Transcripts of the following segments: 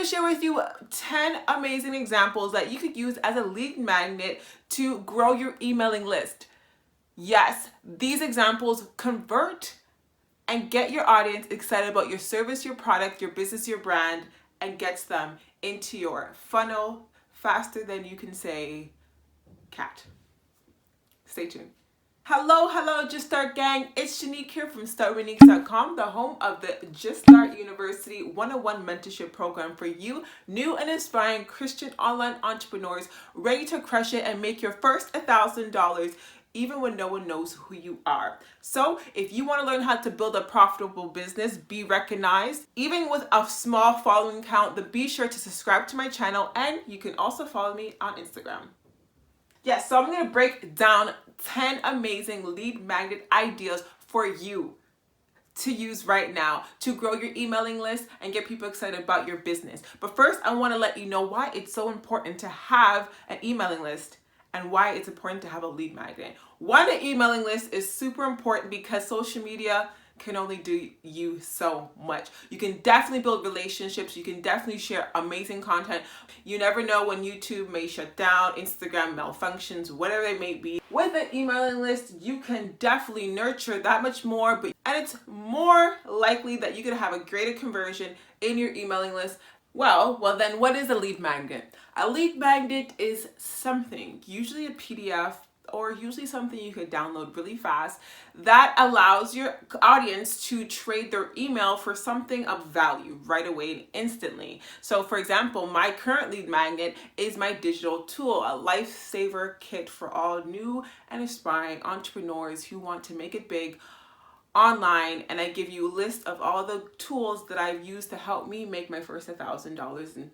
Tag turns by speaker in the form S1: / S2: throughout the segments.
S1: to share with you 10 amazing examples that you could use as a lead magnet to grow your emailing list. Yes, these examples convert and get your audience excited about your service, your product, your business, your brand, and gets them into your funnel faster than you can say cat. Stay tuned. Hello, Just Start gang. It's Shanique here from StartWithNique.com, the home of the Just Start University 101 mentorship program for you, new and inspiring Christian online entrepreneurs ready to crush it and make your first $1,000 even when no one knows who you are. So if you want to learn how to build a profitable business, be recognized, even with a small following count, then be sure to subscribe to my channel, and you can also follow me on Instagram. Yes, so I'm going to break down 10 amazing lead magnet ideas for you to use right now to grow your emailing list and get people excited about your business. But first, I want to let you know why it's so important to have an emailing list and why it's important to have a lead magnet. One, the emailing list is super important because social media can only do you so much. You can definitely build relationships. You can definitely share amazing content. You never know when YouTube may shut down, Instagram malfunctions, whatever it may be. With an emailing list, you can definitely nurture that much more, and it's more likely that you can have a greater conversion in your emailing list. Well, then what is a lead magnet? A lead magnet is something, usually a PDF, or usually something you could download really fast, that allows your audience to trade their email for something of value right away and instantly. So for example, my current lead magnet is my digital tool, a lifesaver kit for all new and aspiring entrepreneurs who want to make it big online, and I give you a list of all the tools that I've used to help me make my first $1,000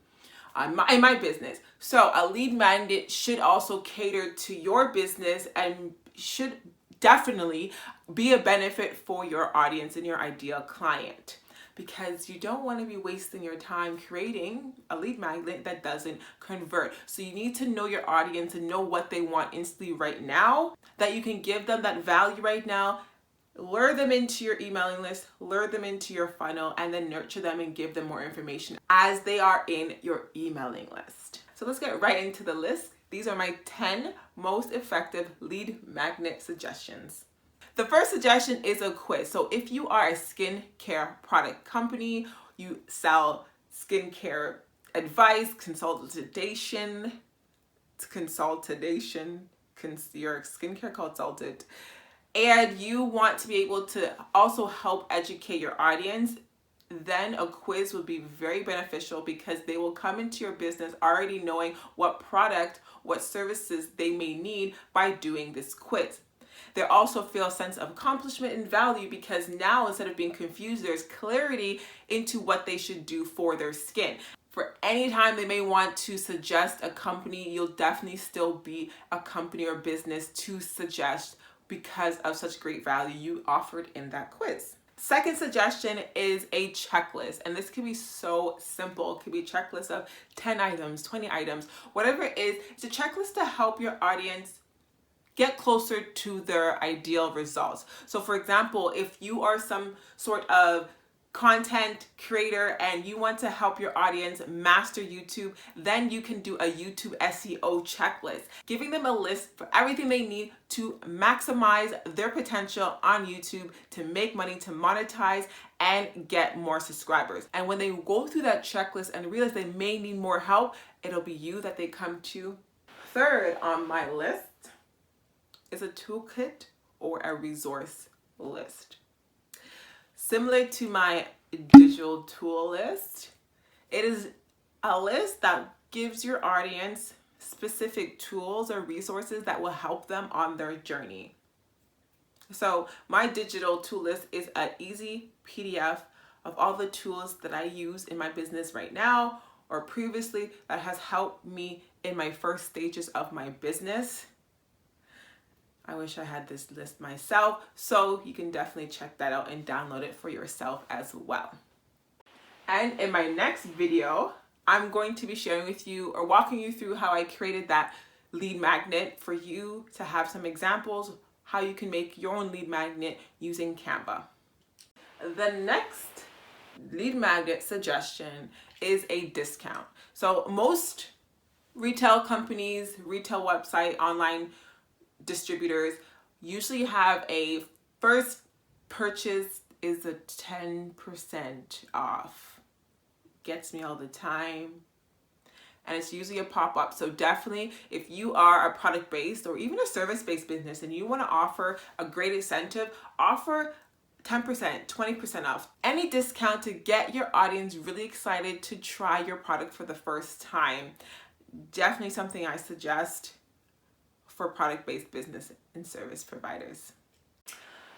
S1: in my business. So a lead magnet should also cater to your business and should definitely be a benefit for your audience and your ideal client, because you don't want to be wasting your time creating a lead magnet that doesn't convert. So you need to know your audience and know what they want instantly right now, that you can give them that value right now. Lure them into your emailing list, lure them into your funnel, and then nurture them and give them more information as they are in your emailing list. So let's get right into the list. These are my 10 most effective lead magnet suggestions. The first suggestion is a quiz. So if you are a skincare product company, you sell skincare advice, consultation, you're a skincare consultant, and you want to be able to also help educate your audience, then a quiz would be very beneficial, because they will come into your business already knowing what product, what services they may need by doing this quiz. They also feel a sense of accomplishment and value, because now instead of being confused, there's clarity into what they should do for their skin. For any time they may want to suggest a company, you'll definitely still be a company or business to suggest, because of such great value you offered in that quiz. Second suggestion is a checklist, and this can be so simple. It could be a checklist of 10 items, 20 items, whatever it is. It's a checklist to help your audience get closer to their ideal results. So for example, if you are some sort of content creator and you want to help your audience master YouTube, then you can do a YouTube SEO checklist, giving them a list for everything they need to maximize their potential on YouTube, to make money, to monetize, and get more subscribers. And when they go through that checklist and realize they may need more help, it'll be you that they come to. Third on my list is a toolkit or a resource list. Similar to my digital tool list, it is a list that gives your audience specific tools or resources that will help them on their journey. So my digital tool list is an easy PDF of all the tools that I use in my business right now or previously that has helped me in my first stages of my business. I wish I had this list myself, so you can definitely check that out and download it for yourself as well. And in my next video, I'm going to be sharing with you or walking you through how I created that lead magnet for you to have some examples how you can make your own lead magnet using CANVA. The next lead magnet suggestion is a discount. So most retail companies, retail website, online distributors usually have a first purchase is a 10% off. Gets me all the time. And it's usually a pop-up. So definitely, if you are a product-based or even a service-based business and you want to offer a great incentive, offer 10%, 20% off. Any discount to get your audience really excited to try your product for the first time. Definitely something I suggest for product-based business and service providers.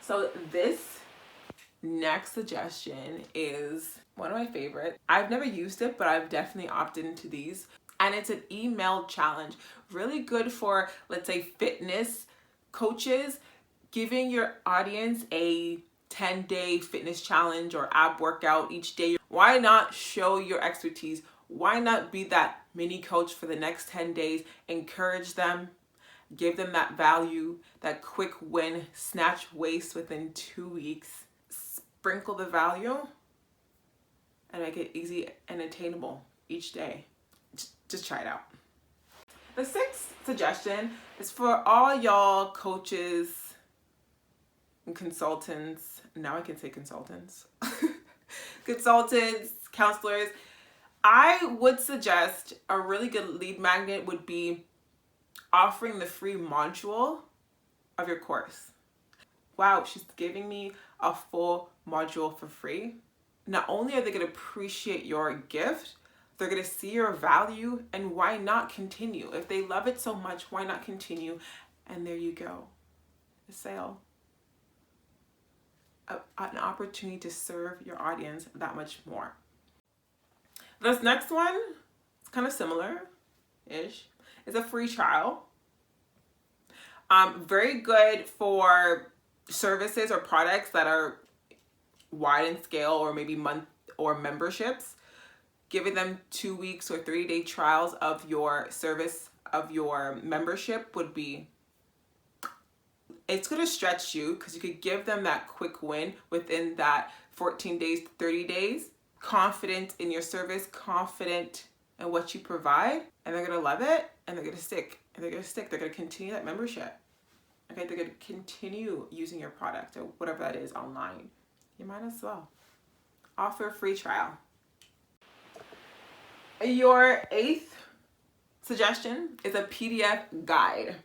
S1: So this next suggestion is one of my favorite. I've never used it, but I've definitely opted into these. And it's an email challenge. Really good for, let's say, fitness coaches, giving your audience a 10-day fitness challenge or ab workout each day. Why not show your expertise? Why not be that mini coach for the next 10 days? Encourage them, give them that value, that quick win, snatch waist within 2 weeks. Sprinkle the value and make it easy and attainable each day. Just try it out. The sixth suggestion is for all y'all coaches and consultants. Now I can say consultants. Consultants, counselors. I would suggest a really good lead magnet would be offering the free module of your course. Wow, she's giving me a full module for free. Not only are they going to appreciate your gift, they're going to see your value, and why not continue? If they love it so much, why not continue? And there you go. A sale. An opportunity to serve your audience that much more. This next one, it's kind of similar-ish. It's a free trial. Very good for services or products that are wide in scale, or maybe month or memberships. Giving them 2 weeks or 3-day trials of your service, of your membership would be, it's going to stretch you because you could give them that quick win within that 14 days, 30 days. Confident in your service, confident in what you provide, and they're going to love it, and they're going to stick, and they're going to stick. They're going to continue that membership. Okay, they're going to continue using your product or whatever that is online. You might as well offer a free trial. Your eighth suggestion is a PDF guide.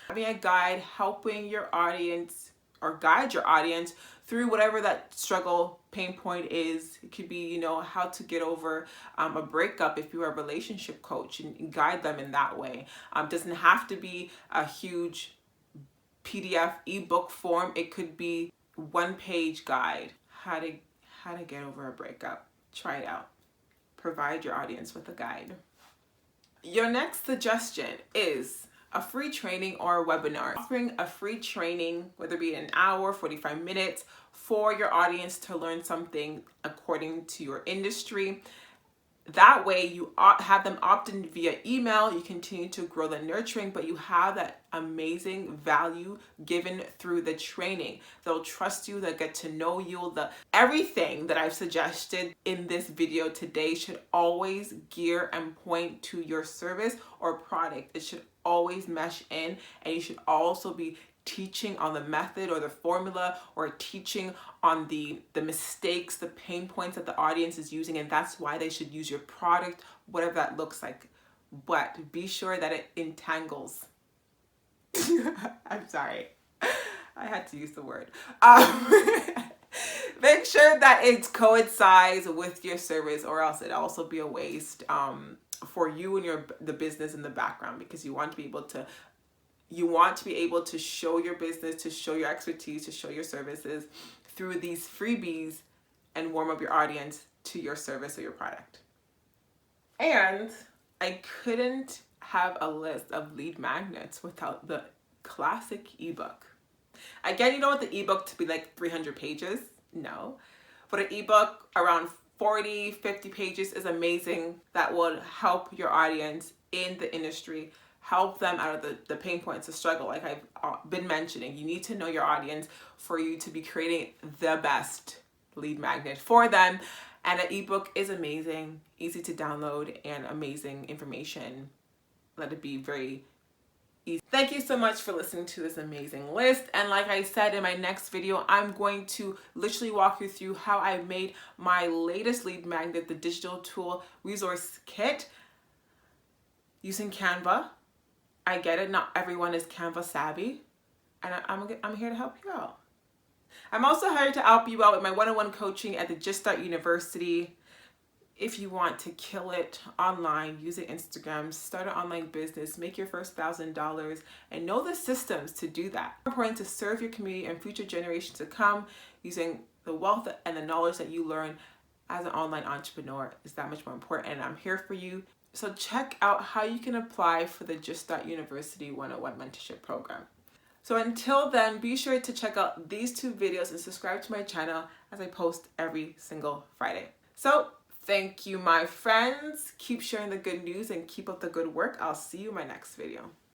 S1: Having a guide helping your audience or guide your audience through whatever that struggle pain point is. It could be, how to get over a breakup if you're a relationship coach, and guide them in that way. Doesn't have to be a huge PDF ebook form. It could be 1-page guide. How to get over a breakup. Try it out. Provide your audience with a guide. Your next suggestion is a free training or a webinar. Offering a free training, whether it be an hour, 45 minutes, for your audience to learn something according to your industry. That way you have them opt in via email. You continue to grow the nurturing, but you have that amazing value given through the training. They'll trust you, they'll get to know you. Everything that I've suggested in this video today should always gear and point to your service or product. It should always mesh in, and you should also be teaching on the method or the formula, or teaching on the mistakes, the pain points that the audience is using, and that's why they should use your product, whatever that looks like. But be sure that it entangles. I'm sorry, I had to use the word. Make sure that it coincides with your service, or else it'll also be a waste for you and the business in the background, because you want to be able to show your business, to show your expertise, to show your services through these freebies, and warm up your audience to your service or your product. And I couldn't have a list of lead magnets without the classic ebook. Again, you don't want the ebook to be like 300 pages. No. But an ebook around 40, 50 pages is amazing. That will help your audience in the industry, help them out of the pain points, the struggle, like I've been mentioning. You need to know your audience for you to be creating the best lead magnet for them. And an ebook is amazing, easy to download, and amazing information. Let it be very easy. Thank you so much for listening to this amazing list. And like I said, in my next video, I'm going to literally walk you through how I made my latest lead magnet, the digital tool resource kit, using Canva. I get it, not everyone is Canva savvy, and I'm here to help you out. I'm also here to help you out with my one-on-one coaching at the Just Start University. If you want to kill it online, using Instagram, start an online business, make your first $1,000, and know the systems to do that. It's important to serve your community and future generations to come using the wealth and the knowledge that you learn as an online entrepreneur is that much more important, and I'm here for you. So check out how you can apply for the Just Start University 101 mentorship program. So until then, be sure to check out these 2 videos and subscribe to my channel as I post every single Friday. So thank you, my friends. Keep sharing the good news and keep up the good work. I'll see you in my next video.